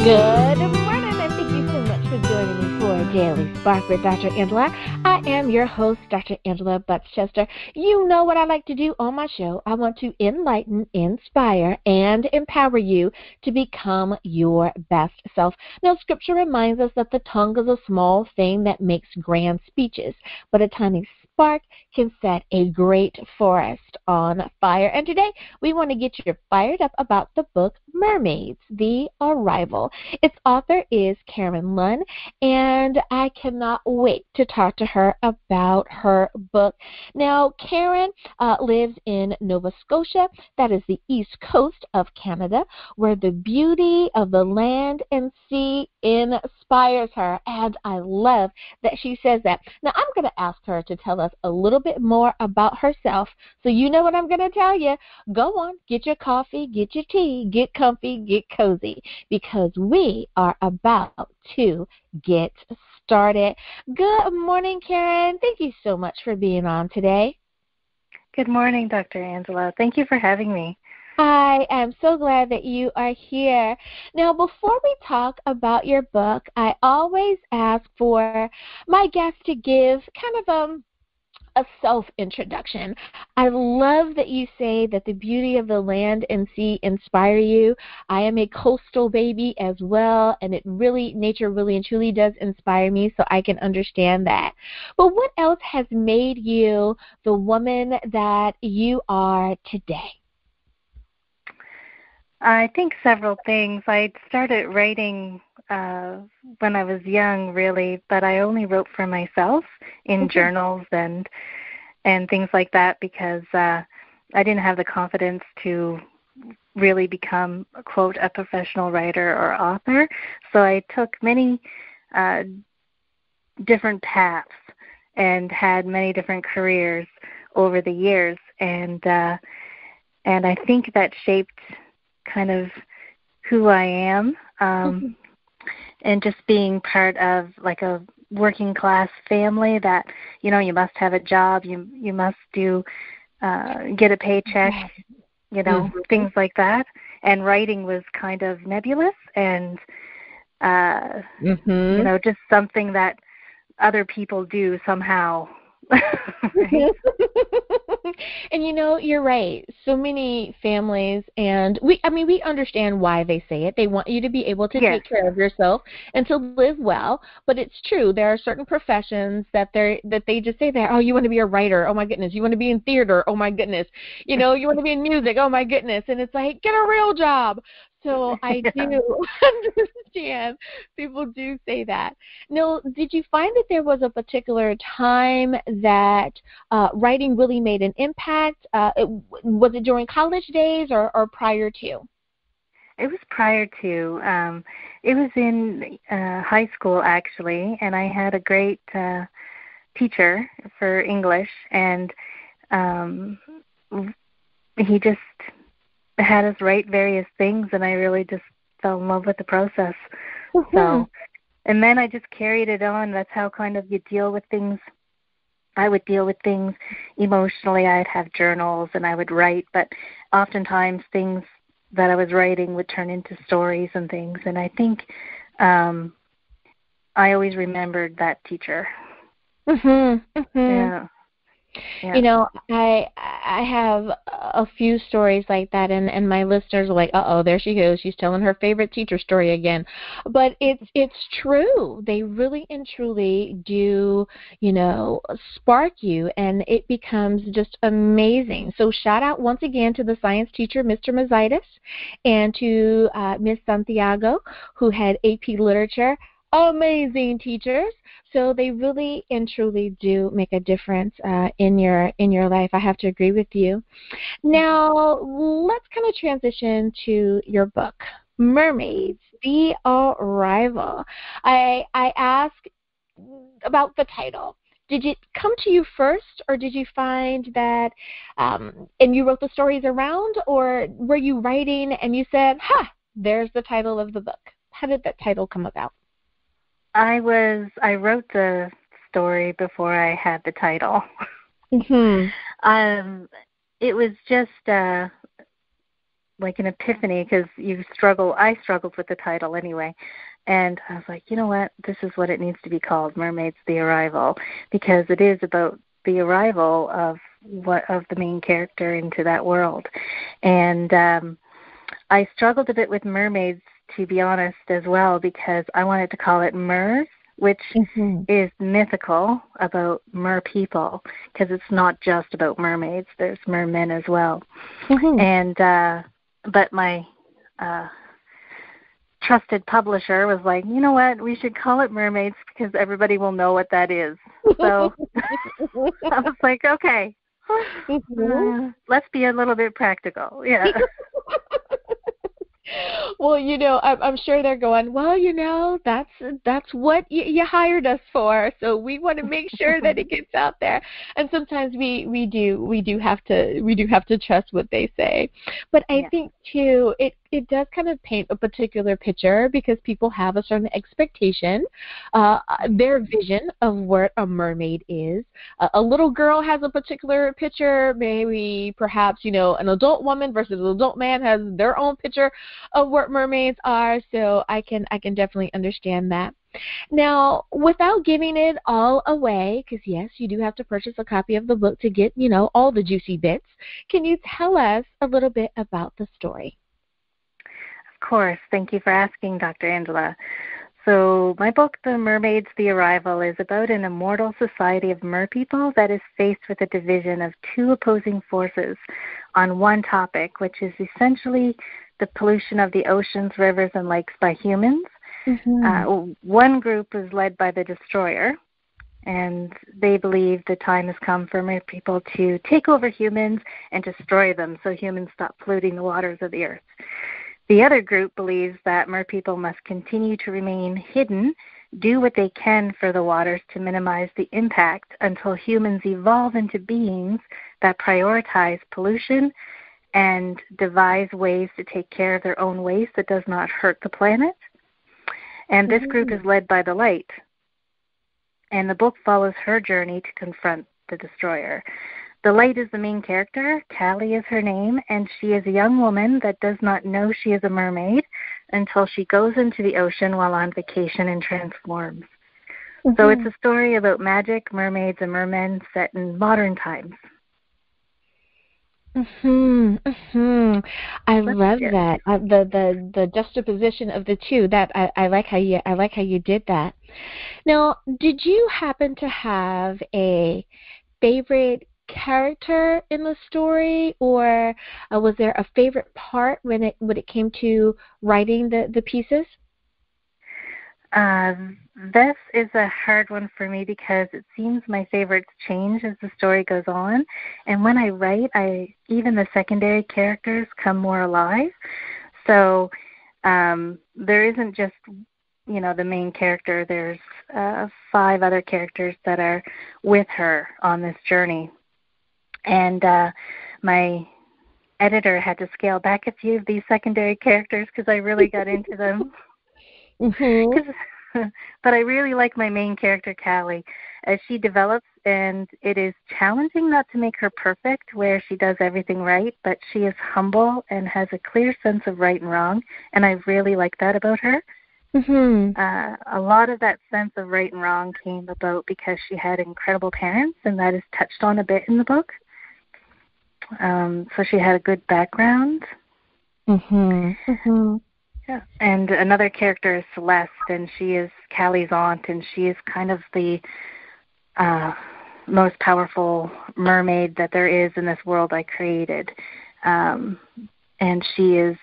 Good morning, and thank you so much for joining me for Daily Spark with Dr. Angela. I am your host, Dr. Angela Butchester. You know what I like to do on my show. I want to enlighten, inspire, and empower you to become your best self. Now, Scripture reminds us that the tongue is a small thing that makes grand speeches, but a tiny spark can set a great forest on fire. And today, we want to get you fired up about the book Mermaids, The Arrival. Its author is Karen Lunn, and I cannot wait to talk to her about her book. Now, Karen lives in Nova Scotia. That is the east coast of Canada, where the beauty of the land and sea inspires her, and I love that she says that. Now, I'm going to ask her to tell us a little bit more about herself, so you know what I'm going to tell you. Go on, get your coffee, get your tea, get comfy, get cozy, because we are about to get started. Good morning, Karen. Thank you so much for being on today. Good morning, Dr. Angela. Thank you for having me. I am so glad that you are here. Now, before we talk about your book, I always ask for my guests to give kind of a self-introduction. I love that you say that the beauty of the land and sea inspire you. I am a coastal baby as well, and nature really and truly does inspire me, so I can understand that. But what else has made you the woman that you are today? I think several things. I started writing when I was young, really, but I only wrote for myself in journals and things like that because I didn't have the confidence to really become, quote, a professional writer or author. So I took many different paths and had many different careers over the years, and I think that shaped kind of who I am, and just being part of like a working class family that, you know, you must have a job, you must do get a paycheck, you know, things like that. And writing was kind of nebulous and you know, just something that other people do somehow. Right? And you know, you're right. So many families, and we understand why they say it. They want you to be able to take care of yourself and to live well. But it's true. There are certain professions that they just say that, oh, you want to be a writer? Oh my goodness. You want to be in theater? Oh my goodness. You know, you want to be in music? Oh my goodness. And it's like, get a real job. So I do understand people do say that. Now, did you find that there was a particular time that writing really made an impact? Was it during college days or prior to? It was prior to. It was in high school, actually, and I had a great teacher for English, and he just had us write various things, and I really just fell in love with the process. So, and then I just carried it on. That's how kind of you deal with things. I would deal with things emotionally. I'd have journals and I would write, but oftentimes things that I was writing would turn into stories and things. And I think I always remembered that teacher. Yeah. You know, I have a few stories like that, and my listeners are like, uh-oh, there she goes. She's telling her favorite teacher story again. But it's true. They really and truly do, you know, spark you, and it becomes just amazing. So shout out once again to the science teacher, Mr. Mazaitis, and to Miss Santiago, who had AP Literature. Amazing teachers. So they really and truly do make a difference in your life. I have to agree with you. Now, let's kind of transition to your book, Mermaids, The Arrival. I ask about the title. Did it come to you first, or did you find that, and you wrote the stories around, or were you writing and you said, there's the title of the book? How did that title come about? I wrote the story before I had the title. It was just like an epiphany because I struggled with the title anyway. And I was like, you know what? This is what it needs to be called, Mermaids, The Arrival, because it is about the arrival of the main character into that world. And I struggled a bit with mermaids, to be honest, as well, because I wanted to call it Mers, which is mythical about mer people, because it's not just about mermaids. There's mermen as well. And but my trusted publisher was like, you know what, we should call it Mermaids because everybody will know what that is. So I was like, okay, let's be a little bit practical. Yeah. Well, I'm sure they're going, well, that's what you hired us for, so we want to make sure that it gets out there. And sometimes we do have to trust what they say. But I think too, it does kind of paint a particular picture because people have a certain expectation, their vision of what a mermaid is. A little girl has a particular picture, maybe perhaps, an adult woman versus an adult man has their own picture of what mermaids are, so I can definitely understand that. Now, without giving it all away, because yes, you do have to purchase a copy of the book to get, all the juicy bits, can you tell us a little bit about the story? Of course. Thank you for asking, Dr. Angela. So my book, The Mermaids, The Arrival, is about an immortal society of merpeople that is faced with a division of two opposing forces on one topic, which is essentially the pollution of the oceans, rivers, and lakes by humans. One group is led by the destroyer, and they believe the time has come for merpeople to take over humans and destroy them so humans stop polluting the waters of the earth. The other group believes that merpeople must continue to remain hidden, do what they can for the waters to minimize the impact until humans evolve into beings that prioritize pollution and devise ways to take care of their own waste that does not hurt the planet. And this group is led by the light. And the book follows her journey to confront the destroyer. The light is the main character. Callie is her name, and she is a young woman that does not know she is a mermaid until she goes into the ocean while on vacation and transforms. So it's a story about magic, mermaids, and mermen set in modern times. I love that. The juxtaposition of the two. That I like how you did that. Now, did you happen to have a favorite character in the story, or was there a favorite part when it came to writing the pieces? This is a hard one for me because it seems my favorites change as the story goes on. And when I write, even the secondary characters come more alive. So there isn't just, the main character. There's 5 other characters that are with her on this journey. And my editor had to scale back a few of these secondary characters because I really got into them. But I really like my main character, Callie, as she develops, and it is challenging not to make her perfect where she does everything right, but she is humble and has a clear sense of right and wrong, and I really like that about her. A lot of that sense of right and wrong came about because she had incredible parents, and that is touched on a bit in the book. So she had a good background. Yeah. And another character is Celeste, and she is Callie's aunt, and she is kind of the most powerful mermaid that there is in this world I created. And she is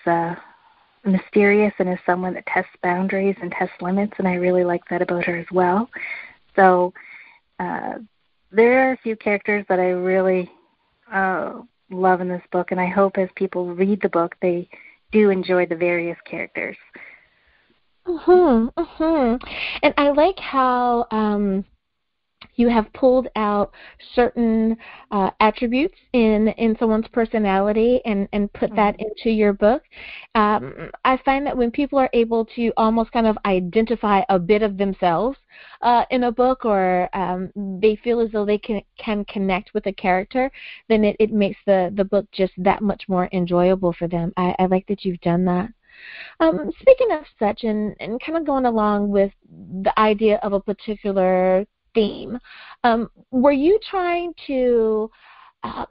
mysterious and is someone that tests boundaries and tests limits, and I really like that about her as well. So there are a few characters that I really love in this book, and I hope as people read the book, they do enjoy the various characters. And I like how you have pulled out certain attributes in someone's personality and put that into your book. I find that when people are able to almost kind of identify a bit of themselves in a book, or they feel as though they can connect with a character, then it makes the book just that much more enjoyable for them. I like that you've done that. Speaking of such, and kind of going along with the idea of a particular theme, were you trying to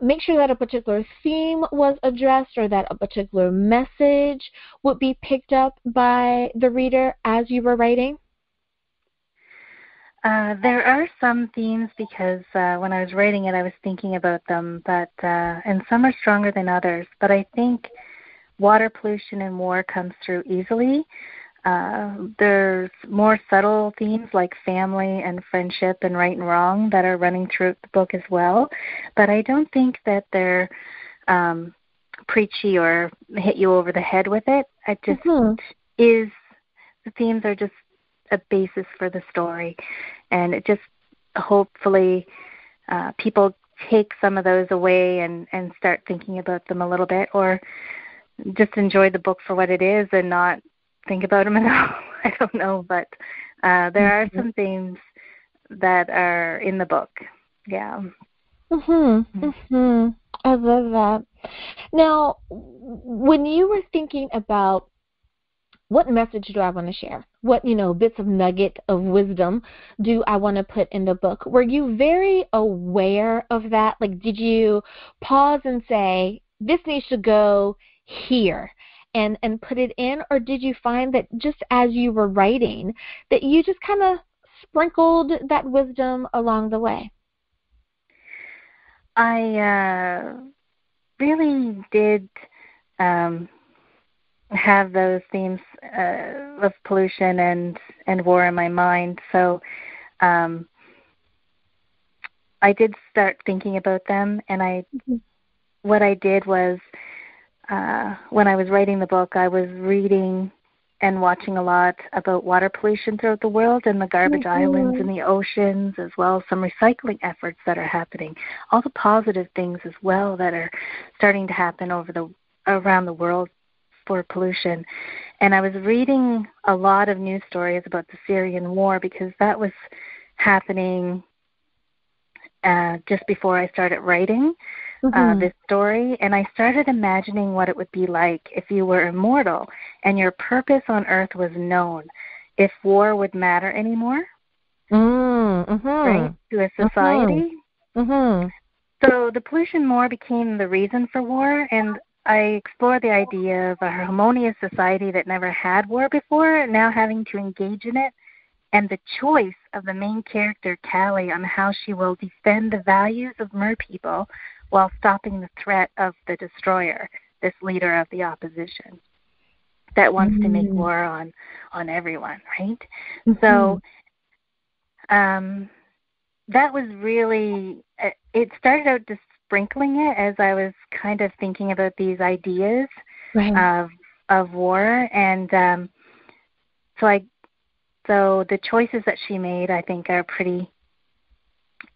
make sure that a particular theme was addressed, or that a particular message would be picked up by the reader as you were writing? There are some themes, because when I was writing it, I was thinking about them, but and some are stronger than others. But I think water pollution and war comes through easily. There's more subtle themes like family and friendship and right and wrong that are running through the book as well. But I don't think that they're preachy or hit you over the head with it. It just is, the themes are just a basis for the story. And it just, hopefully, people take some of those away and start thinking about them a little bit, or just enjoy the book for what it is and not think about them at all. I don't know, but there are some themes that are in the book. Yeah. I love that. Now, when you were thinking about what message do I want to share, what bits of nugget of wisdom do I want to put in the book, were you very aware of that? Like, did you pause and say, this needs to go here, and put it in? Or did you find that just as you were writing that you just kind of sprinkled that wisdom along the way? I really did have those themes of pollution and war in my mind. So I did start thinking about them, and what I did was, when I was writing the book, I was reading and watching a lot about water pollution throughout the world and the garbage islands in the oceans, as well as some recycling efforts that are happening. All the positive things as well that are starting to happen around the world for pollution. And I was reading a lot of news stories about the Syrian war, because that was happening just before I started writing this story, and I started imagining what it would be like if you were immortal and your purpose on Earth was known, if war would matter anymore, right, to a society. So the pollution more became the reason for war, and I explored the idea of a harmonious society that never had war before, now having to engage in it, and the choice of the main character, Callie, on how she will defend the values of merpeople while stopping the threat of the destroyer, this leader of the opposition that wants to make war on everyone, right? So that was really, it started out just sprinkling it as I was kind of thinking about these ideas of war. And so the choices that she made, I think, are pretty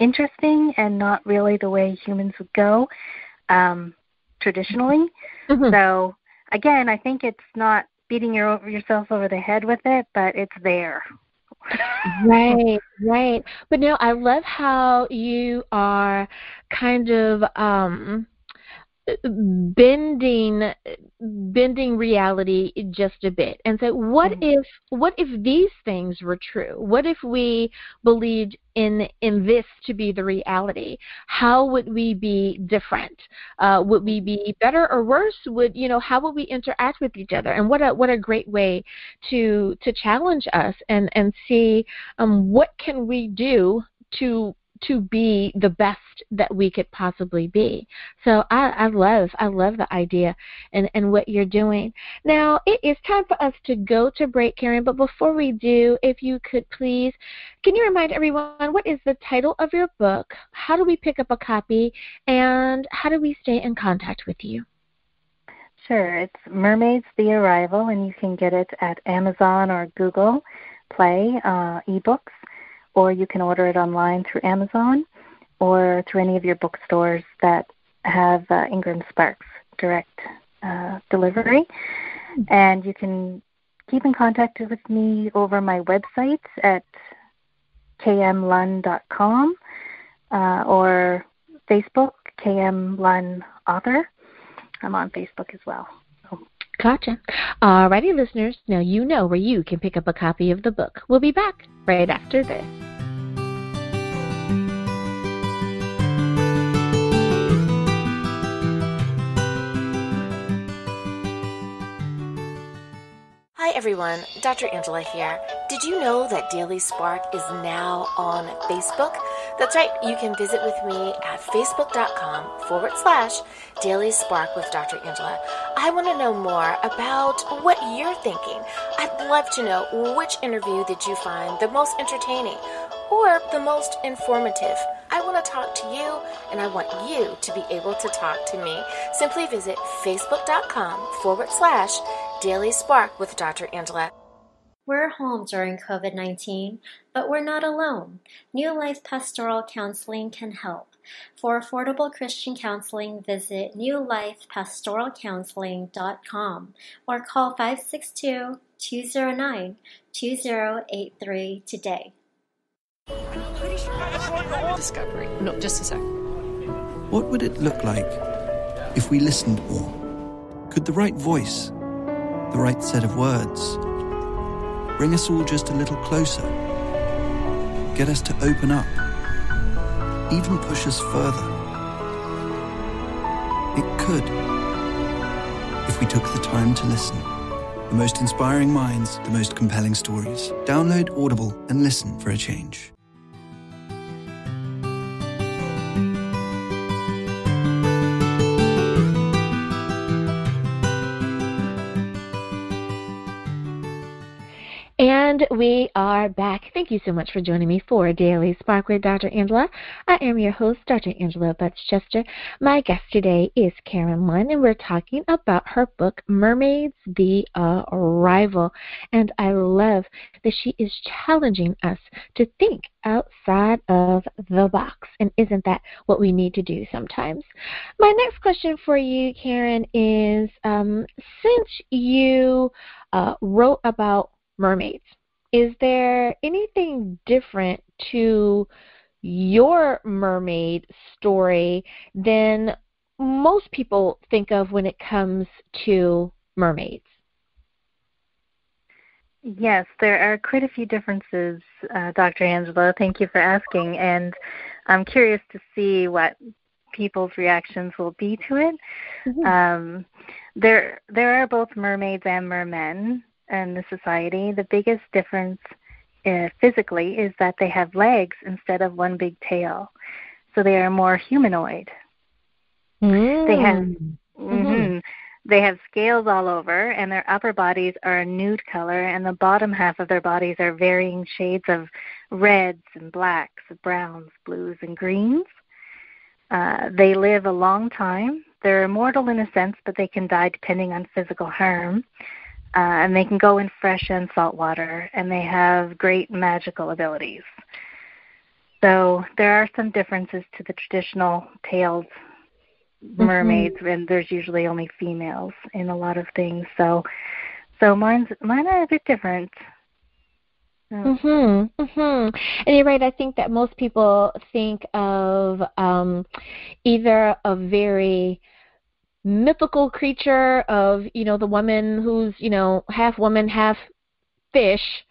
interesting and not really the way humans would go traditionally. So again, I think it's not beating yourself over the head with it, but it's there. Right. But I love how you are kind of bending reality just a bit, and so what if these things were true? What if we believed in this to be the reality? How would we be different? Would we be better or worse? How would we interact with each other? And what a great way to challenge us and see what can we do to be the best that we could possibly be. So I love the idea and what you're doing. Now, it is time for us to go to break, Karen, but before we do, if you could please, can you remind everyone, what is the title of your book? How do we pick up a copy? And how do we stay in contact with you? Sure. It's Mermaids, The Arrival, and you can get it at Amazon or Google Play ebooks. or you can order it online through Amazon or through any of your bookstores that have Ingram Sparks direct delivery. And you can keep in contact with me over my website at kmlunn.com or Facebook, KM Lunn Author. I'm on Facebook as well. Gotcha. Alrighty, listeners, now you know where you can pick up a copy of the book. We'll be back right after this. Hi everyone, Dr. Angela here. Did you know that Daily Spark is now on Facebook? That's right, you can visit with me at facebook.com/Daily Spark with Dr. Angela. I want to know more about what you're thinking. I'd love to know, which interview did you find the most entertaining or the most informative? I want to talk to you, and I want you to be able to talk to me. Simply visit facebook.com/Daily Spark with Dr. Angela. We're home during COVID-19, but we're not alone. New Life Pastoral Counseling can help. For affordable Christian counseling, visit newlifepastoralcounseling.com or call 562-209-2083 today. Discovery, not just a sec. What would it look like if we listened more? Could the right voice, the right set of words, bring us all just a little closer? Get us to open up, even push us further? It could, if we took the time to listen. The most inspiring minds, the most compelling stories. Download Audible and listen for a change. And we are back. Thank you so much for joining me for Daily Spark with Dr. Angela. I am your host, Dr. Angela Butts-Chester. My guest today is Karen Lunn, and we're talking about her book, Mermaids, The Arrival. And I love that she is challenging us to think outside of the box. And isn't that what we need to do sometimes? My next question for you, Karen, is since you wrote about mermaids, is there anything different to your mermaid story than most people think of when it comes to mermaids? Yes, there are quite a few differences, Dr. Angela. Thank you for asking, and I'm curious to see what people's reactions will be to it. Mm-hmm. There are both mermaids and mermen in the society. The biggest difference physically is that they have legs instead of one big tail, so they are more humanoid. They have scales all over, and their upper bodies are a nude color, and the bottom half of their bodies are varying shades of reds and blacks, browns, blues, and greens. They live a long time. They're immortal in a sense, but they can die depending on physical harm. And they can go in fresh and salt water, and they have great magical abilities. So there are some differences to the traditional tailed mermaids, and there's usually only females in a lot of things. So mine are a bit different. And you're right. I think that most people think of either a very mythical creature of, the woman who's, half woman, half fish,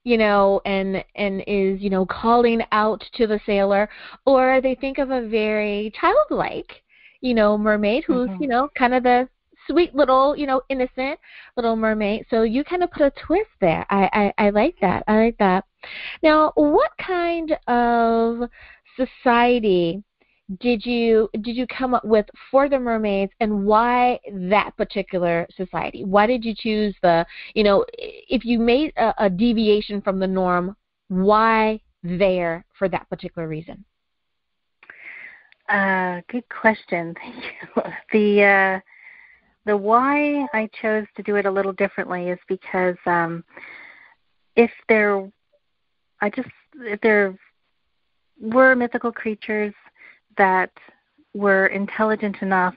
and is, calling out to the sailor, or they think of a very childlike, mermaid who's, kind of the sweet little, innocent little mermaid. So you kind of put a twist there. I like that. I like that. Now, what kind of society did you come up with for the mermaids, and why that particular society? Why did you choose if you made a deviation from the norm, why there for that particular reason? Good question. Thank you. The why I chose to do it a little differently is because if they're were mythical creatures that were intelligent enough,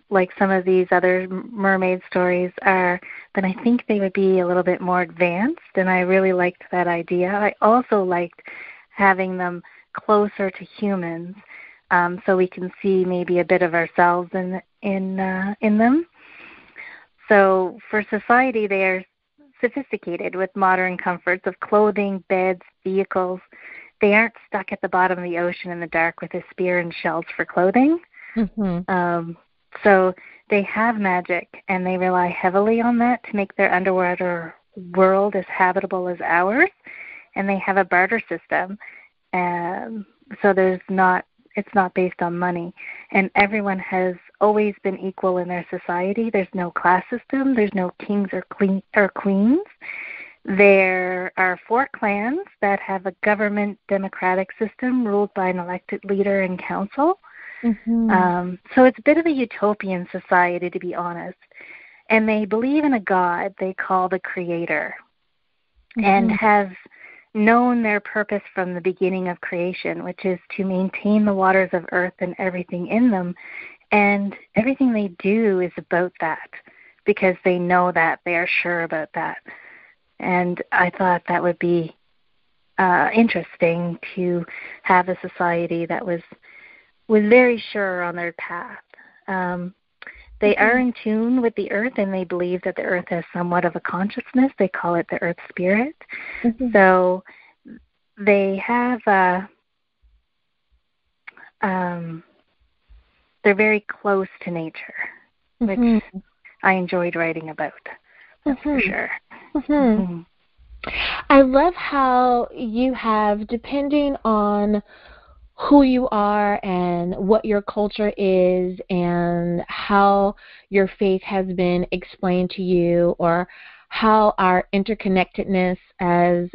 like some of these other mermaid stories are, then I think they would be a little bit more advanced, and I really liked that idea. I also liked having them closer to humans, so we can see maybe a bit of ourselves in them. So for society, they are sophisticated with modern comforts of clothing, beds, vehicles. They aren't stuck at the bottom of the ocean in the dark with a spear and shells for clothing. Mm-hmm. So they have magic, and they rely heavily on that to make their underwater world as habitable as ours. And they have a barter system, so it's not based on money. And everyone has always been equal in their society. There's no class system. There's no kings or queens. There are 4 clans that have a government democratic system ruled by an elected leader and council. Mm-hmm. So it's a bit of a utopian society, to be honest. And they believe in a god they call the Creator, and have known their purpose from the beginning of creation, which is to maintain the waters of earth and everything in them. And everything they do is about that, because they know that, they are sure about that. And I thought that would be interesting to have a society that was very sure on their path. They are in tune with the earth, and they believe that the earth has somewhat of a consciousness. They call it the earth spirit. So they have they're very close to nature, which I enjoyed writing about. That's for sure. I love how you have, depending on who you are and what your culture is and how your faith has been explained to you, or how our interconnectedness as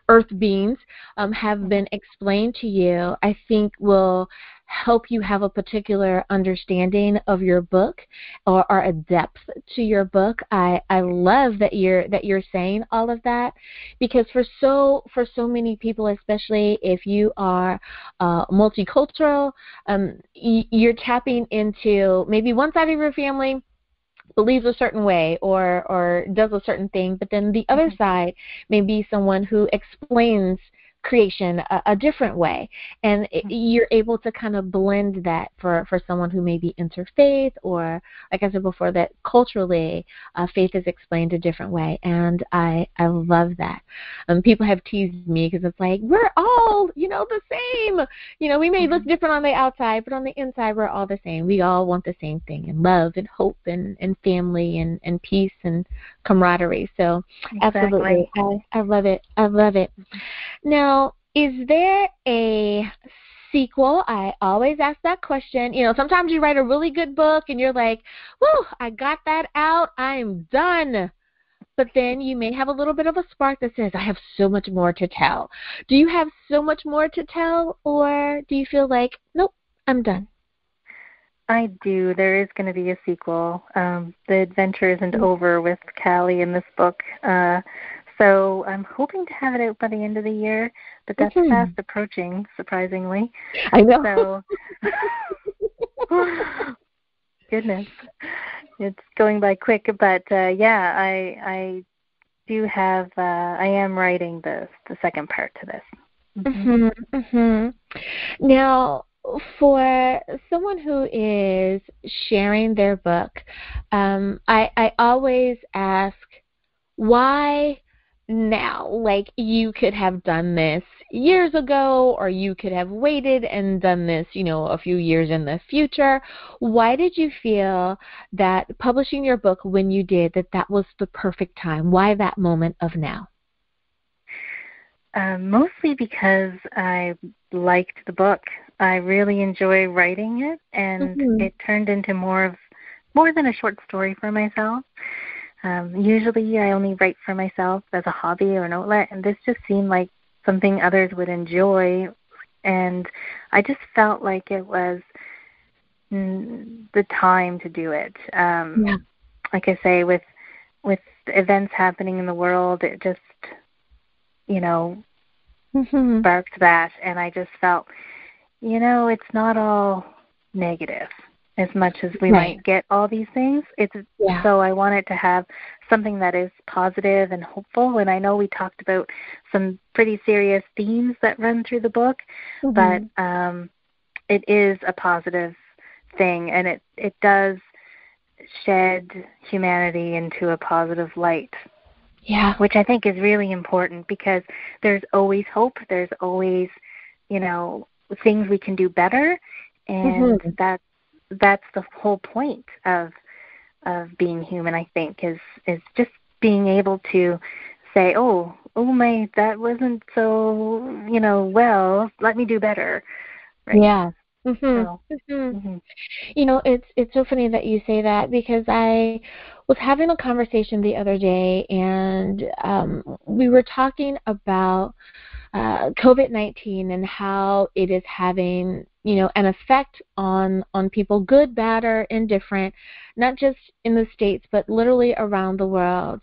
earth beings have been explained to you, I think will help you have a particular understanding of your book, or a depth to your book. I love that you're saying all of that, because for so many people, especially if you are multicultural, you're tapping into maybe one side of your family believes a certain way or does a certain thing, but then the other side may be someone who explains creation a different way, and you're able to kind of blend that for someone who may be interfaith, or like I said before, that culturally faith is explained a different way, and I love that. People have teased me because it's like, we're all the same. We may look different on the outside, but on the inside we're all the same. We all want the same thing, and love and hope and family and peace and camaraderie. So absolutely, I love it. I love it. Now, is there a sequel? I always ask that question. Sometimes you write a really good book and you're like, whew, I got that out, I'm done. But then you may have a little bit of a spark that says, I have so much more to tell. Do you have so much more to tell, or do you feel like, nope, I'm done? I do. There is going to be a sequel. The adventure isn't over with Callie in this book. So I'm hoping to have it out by the end of the year, but that's fast approaching, surprisingly. I know. So, goodness, it's going by quick. But I do have. I am writing the second part to this. Now, for someone who is sharing their book, I always ask, why now? Like, you could have done this years ago, or you could have waited and done this, a few years in the future. Why did you feel that publishing your book when you did, that was the perfect time? Why that moment of now? Mostly because I liked the book. I really enjoy writing it, and it turned into more than a short story for myself. Usually I only write for myself as a hobby or an outlet, and this just seemed like something others would enjoy, and I just felt like it was the time to do it. Like I say, with events happening in the world, it just, sparked that, and I just felt, it's not all negative as much as we might get all these things. So I wanted to have something that is positive and hopeful, and I know we talked about some pretty serious themes that run through the book, but it is a positive thing, and it does shed humanity into a positive light. Yeah. Which I think is really important, because there's always hope. There's always, things we can do better, and that's the whole point of being human, I think, is just being able to say, oh my, that wasn't so, well, let me do better. Right? Yeah. It's so funny that you say that, because I was having a conversation the other day, and we were talking about COVID-19 and how it is having, an effect on people, good, bad, or indifferent, not just in the States, but literally around the world.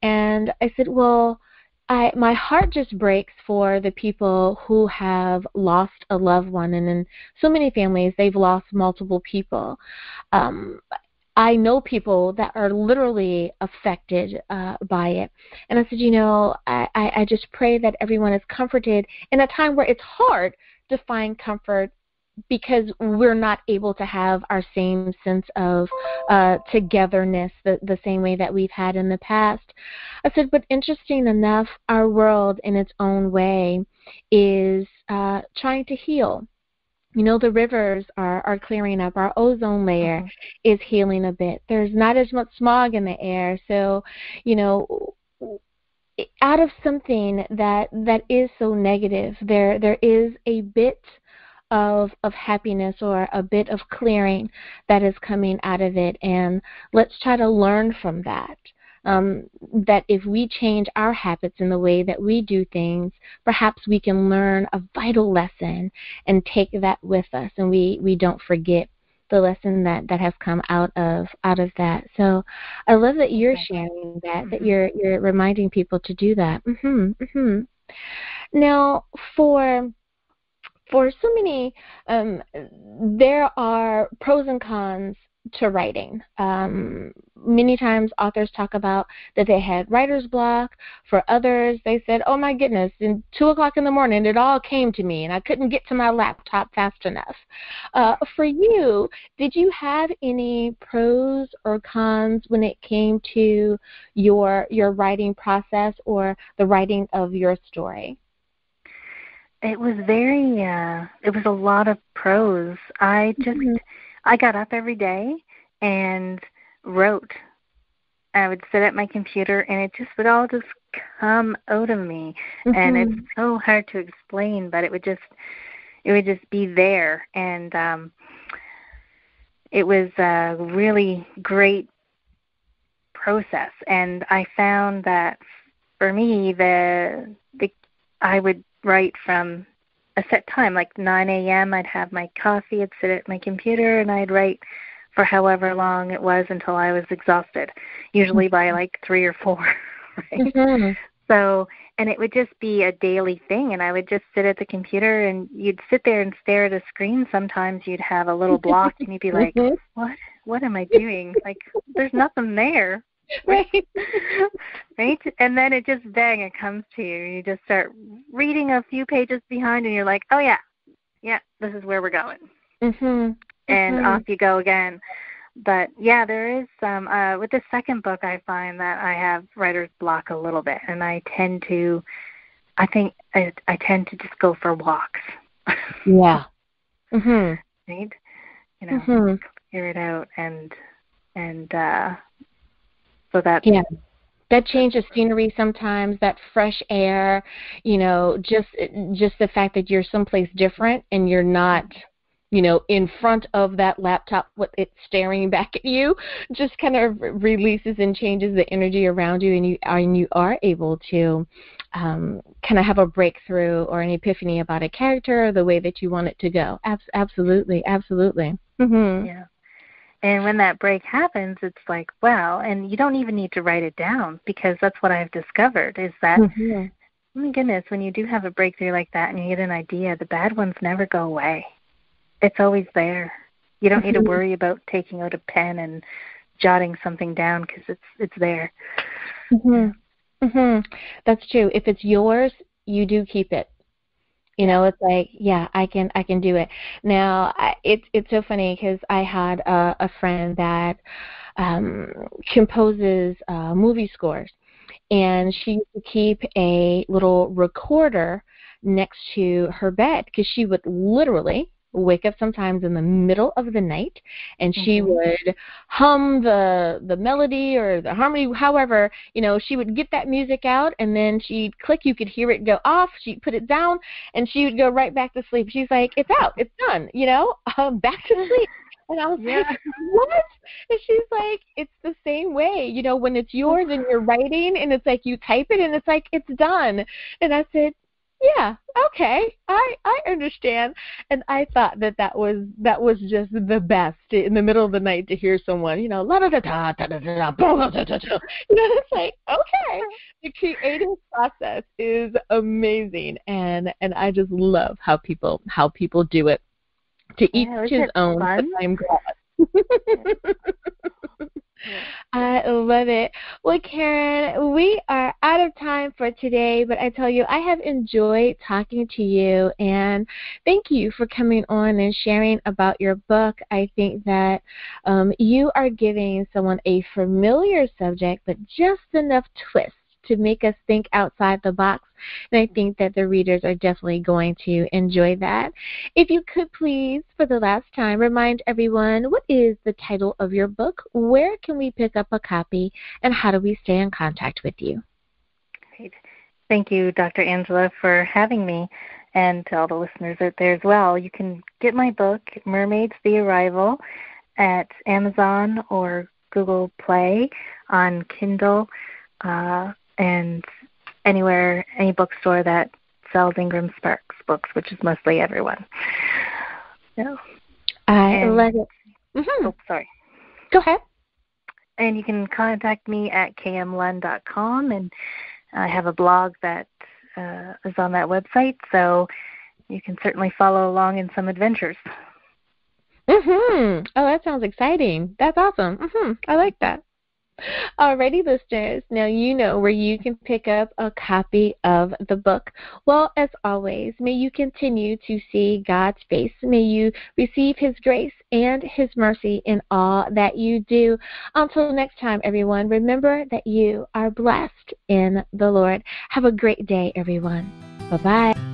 And I said, well, my heart just breaks for the people who have lost a loved one, and in so many families, they've lost multiple people. I know people that are literally affected by it. And I said, I just pray that everyone is comforted in a time where it's hard to find comfort, because we're not able to have our same sense of togetherness the same way that we've had in the past. I said, but interesting enough, our world in its own way is trying to heal. The rivers are clearing up. Our ozone layer is healing a bit. There's not as much smog in the air. So, out of something that is so negative, there is a bit of happiness, or a bit of clearing that is coming out of it. And let's try to learn from that. That if we change our habits in the way that we do things, perhaps we can learn a vital lesson and take that with us, and we don't forget the lesson that has come out of that. So I love that you're sharing that you're reminding people to do that. Now, for so many, there are pros and cons to writing. Many times authors talk about that they had writer's block. For others, they said, oh my goodness, in 2 o'clock in the morning, it all came to me and I couldn't get to my laptop fast enough. For you, did you have any pros or cons when it came to your writing process or the writing of your story? It was it was a lot of pros. I got up every day and wrote. I would sit at my computer, and it would all just come out of me. And it's so hard to explain, but it would just be there. And it was a really great process. And I found that for me, I would write from a set time, like 9 a.m. I'd have my coffee, I'd sit at my computer, and I'd write for however long it was until I was exhausted, usually by like 3 or 4. Right? So, and it would just be a daily thing, and I would just sit at the computer, and you'd sit there and stare at a screen. Sometimes you'd have a little block, and you'd be like, what am I doing? Like, there's nothing there. Right. Right? And then it just, bang, it comes to you. You just start reading a few pages behind, and you're like, oh, yeah, this is where we're going. And off you go again. But, yeah, there is some, with the second book, I find that I have writer's block a little bit, and I tend to just go for walks. Yeah. Right? Clear it out, and so that... Yeah. That change of scenery sometimes, that fresh air, just the fact that you're someplace different and you're not, in front of that laptop with it staring back at you, just kind of releases and changes the energy around you, and you are able to kind of have a breakthrough or an epiphany about a character or the way that you want it to go. Absolutely. Yeah. And when that break happens, it's like, wow, and you don't even need to write it down, because that's what I've discovered, is that Oh my goodness, when you do have a breakthrough like that and you get an idea, the bad ones never go away. It's always there. You don't need to worry about taking out a pen and jotting something down because it's there. That's true. If it's yours, you do keep it. You know, it's like, yeah, I can do it. Now, it's so funny because I had a friend that composes movie scores, and she used to keep a little recorder next to her bed because she would literally wake up sometimes in the middle of the night, and she would hum the melody or the harmony, however, you know, she would get that music out, and then she'd click, you could hear it go off, she'd put it down, and she would go right back to sleep. She's like, it's out, it's done, you know, back to sleep. And I was like, what? And she's like, it's the same way, you know, when it's yours and you're writing, and it's like you type it, and it's like, it's done. And I said, yeah, okay, I understand. And I thought that was just the best in the middle of the night to hear someone, you know, la da da da da da da da da da. You know, it's like, okay, the creative process is amazing, and I just love how people do it. To each his own, but I'm glad. I love it. Well, Karen, we are out of time for today, but I tell you, I have enjoyed talking to you, and thank you for coming on and sharing about your book. I think that you are giving someone a familiar subject, but just enough twist to make us think outside the box, and I think that the readers are definitely going to enjoy that. If you could please, for the last time, remind everyone, what is the title of your book, where can we pick up a copy, and how do we stay in contact with you? Great. Thank you, Dr. Angela, for having me, and to all the listeners out there as well. You can get my book, Mermaids, The Arrival, at Amazon or Google Play, on Kindle, and anywhere, any bookstore that sells Ingram Sparks books, which is mostly everyone. So, I love it. Oh, sorry. Go ahead. And you can contact me at kmlunn.com, and I have a blog that is on that website, so you can certainly follow along in some adventures. Oh, that sounds exciting. That's awesome. I like that. Alrighty, listeners, now you know where you can pick up a copy of the book. Well, as always, may you continue to see God's face. May you receive His grace and His mercy in all that you do. Until next time, everyone, remember that you are blessed in the Lord. Have a great day, everyone. Bye-bye.